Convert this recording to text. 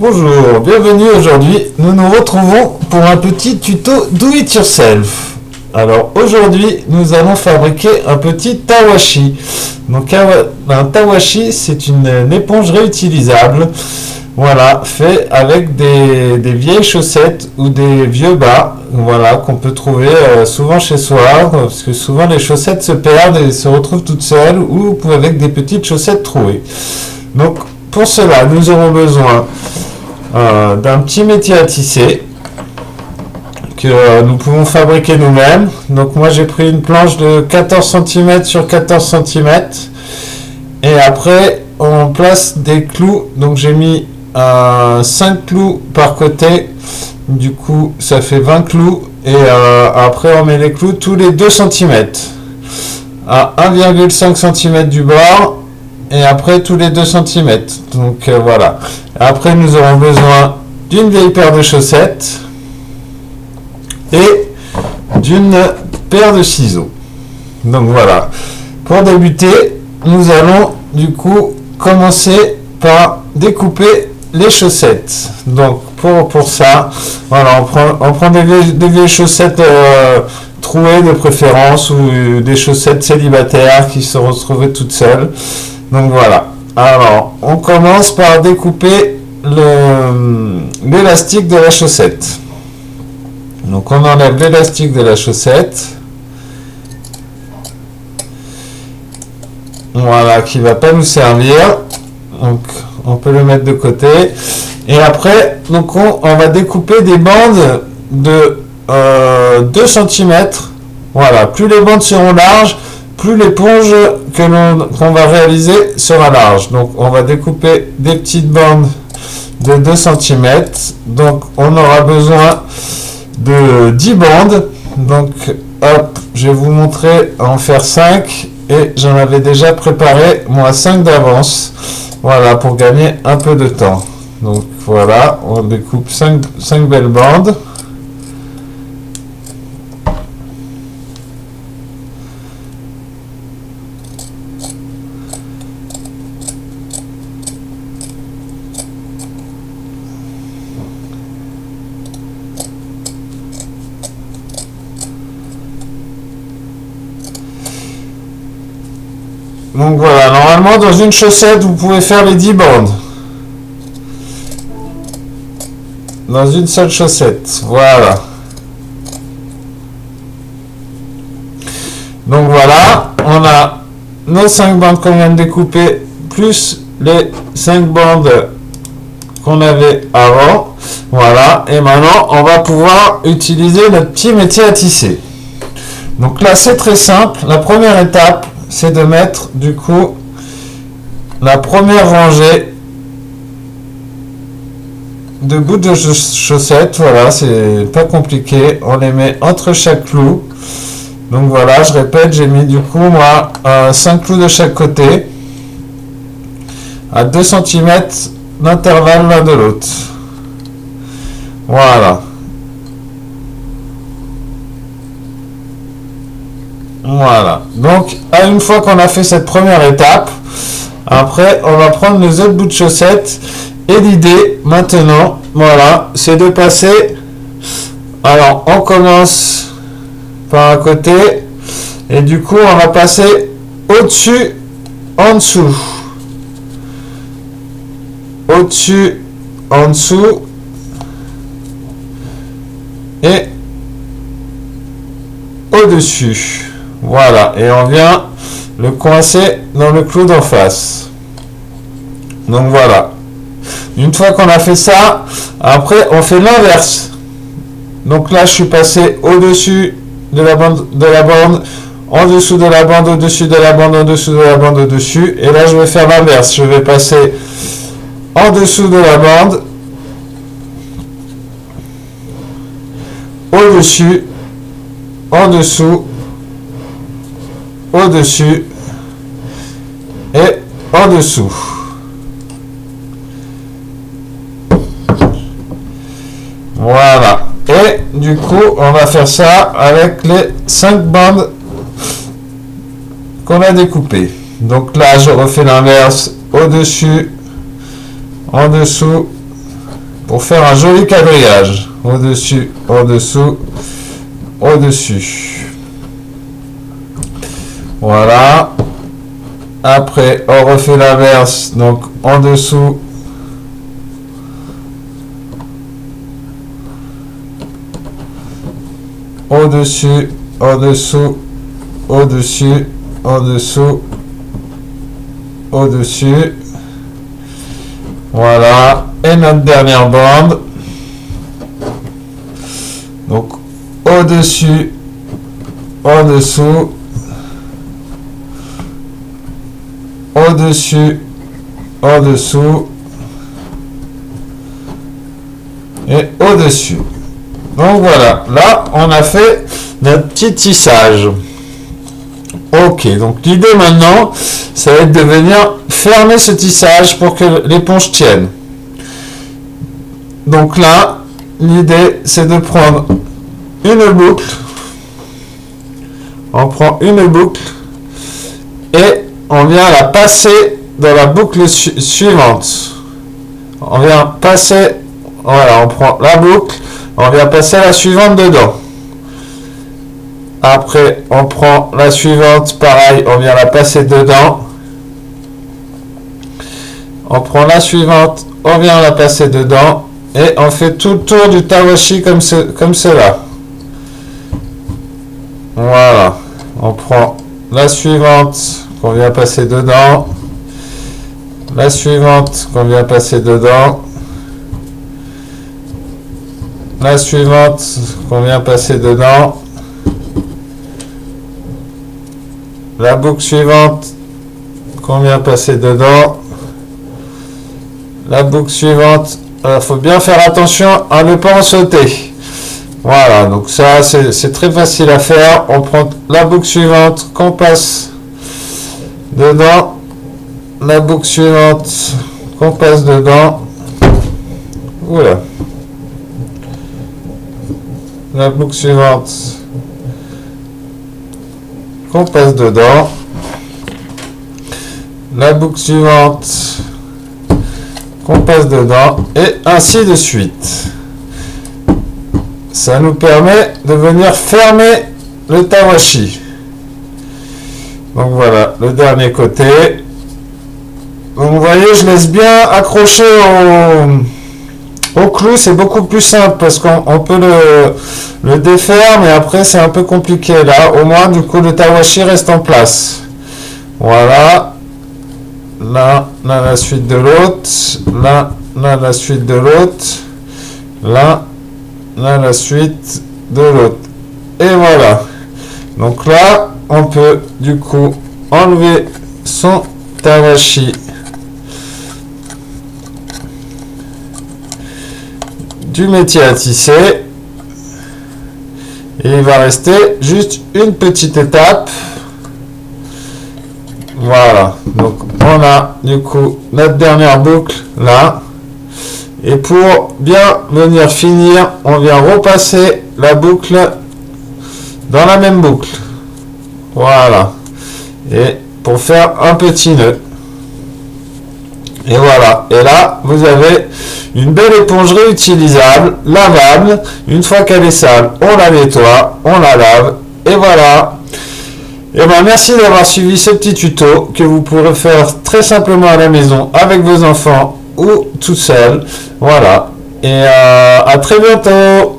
Bonjour, bienvenue aujourd'hui. Nous nous retrouvons pour un petit tuto do it yourself. Alors aujourd'hui, nous allons fabriquer un petit tawashi. Donc un tawashi, c'est une éponge réutilisable. Voilà, fait avec des vieilles chaussettes ou des vieux bas, voilà, qu'on peut trouver souvent chez soi, parce que souvent les chaussettes se perdent et se retrouvent toutes seules, ou avec des petites chaussettes trouées. Donc pour cela, nous aurons besoin d'un petit métier à tisser que nous pouvons fabriquer nous-mêmes. Donc moi j'ai pris une planche de 14 cm sur 14 cm et après on place des clous. Donc j'ai mis 5 clous par côté, du coup ça fait 20 clous et après on met les clous tous les 2 cm à 1,5 cm du bord et après tous les 2 cm. Donc voilà. Après nous aurons besoin d'une vieille paire de chaussettes et d'une paire de ciseaux. Donc voilà. Pour débuter, nous allons du coup commencer par découper les chaussettes. Donc pour ça, voilà, on prend des vieilles chaussettes trouées de préférence, ou des chaussettes célibataires qui se retrouvaient toutes seules. Donc voilà. Alors, on commence par découper l'élastique de la chaussette. Donc on enlève l'élastique de la chaussette. Voilà, qui ne va pas nous servir. Donc on peut le mettre de côté. Et après, donc on va découper des bandes de 2 cm. Voilà, plus les bandes seront larges, plus l'éponge qu'on va réaliser sera large. Donc on va découper des petites bandes de 2 cm. Donc on aura besoin de 10 bandes. Donc hop, je vais vous montrer à en faire 5. Et j'en avais déjà préparé moi 5 d'avance. Voilà, pour gagner un peu de temps. Donc voilà, on découpe 5 belles bandes. Donc voilà, normalement dans une chaussette vous pouvez faire les 10 bandes. Dans une seule chaussette, voilà. Donc voilà, on a nos 5 bandes qu'on vient de découper, plus les 5 bandes qu'on avait avant. Voilà, et maintenant on va pouvoir utiliser notre petit métier à tisser. Donc là c'est très simple, la première étape, c'est de mettre du coup la première rangée de bouts de chaussettes. Voilà, c'est pas compliqué, on les met entre chaque clou. Donc voilà, je répète, j'ai mis du coup moi 5 clous de chaque côté à 2 cm d'intervalle l'un de l'autre. Voilà. Voilà, donc une fois qu'on a fait cette première étape, après on va prendre les autres bouts de chaussettes, et l'idée maintenant, voilà, c'est de passer. Alors on commence par un côté et du coup on va passer au-dessus, en dessous, au-dessus, en dessous et au-dessus. Voilà, et on vient le coincer dans le clou d'en face. Donc voilà. Une fois qu'on a fait ça, après on fait l'inverse. Donc là je suis passé au-dessus de la bande, en dessous de la bande, au-dessus de la bande, en dessous de la bande, au-dessus. Et là je vais faire l'inverse. Je vais passer en dessous de la bande, au-dessus, en dessous, au-dessus et en dessous. Voilà. Et du coup, on va faire ça avec les 5 bandes qu'on a découpées. Donc là, je refais l'inverse, au-dessus, en dessous, pour faire un joli quadrillage. Au-dessus, au-dessous, au-dessus. Voilà. Après, on refait l'inverse. Donc, en dessous. Au-dessus, au-dessous, au-dessus, au-dessous, au-dessus. Voilà. Et notre dernière bande. Donc, au-dessus, en-dessous, au-dessus, en-dessous et au-dessus. Donc voilà, là on a fait notre petit tissage. Ok, donc l'idée maintenant, ça va être de venir fermer ce tissage pour que l'éponge tienne. Donc là, l'idée c'est de prendre une boucle. On prend une boucle et on vient la passer dans la boucle suivante. On vient passer, voilà, on prend la boucle, on vient passer la suivante dedans. Après, on prend la suivante, pareil, on vient la passer dedans. On prend la suivante, on vient la passer dedans. Et on fait tout le tour du tawashi comme cela. Voilà. On prend la suivante qu'on vient passer dedans. La suivante qu'on vient passer dedans. La suivante qu'on vient passer dedans. La boucle suivante qu'on vient passer dedans. La boucle suivante. Il faut bien faire attention à ne pas en sauter. Voilà, donc ça c'est très facile à faire. On prend la boucle suivante qu'on passe dedans. La boucle suivante qu'on passe dedans. Oula. La boucle suivante qu'on passe dedans. La boucle suivante qu'on passe dedans et ainsi de suite. Ça nous permet de venir fermer le tawashi. Donc voilà, le dernier côté. Donc vous voyez, je laisse bien accrocher au clou, c'est beaucoup plus simple parce qu'on peut le défaire, mais après c'est un peu compliqué. Là, au moins, du coup, le tawashi reste en place. Voilà. Là, la suite de l'autre. Là, la suite de l'autre. Là, la suite de l'autre. Et voilà. Donc là, on peut du coup enlever son tawashi du métier à tisser. Et il va rester juste une petite étape. Voilà, donc on a du coup notre dernière boucle là. Et pour bien venir finir, on vient repasser la boucle dans la même boucle. Voilà. Et pour faire un petit nœud. Et voilà. Et là, vous avez une belle éponge réutilisable, lavable. Une fois qu'elle est sale, on la nettoie, on la lave. Et voilà. Et ben merci d'avoir suivi ce petit tuto que vous pourrez faire très simplement à la maison avec vos enfants ou tout seul. Voilà. Et à très bientôt.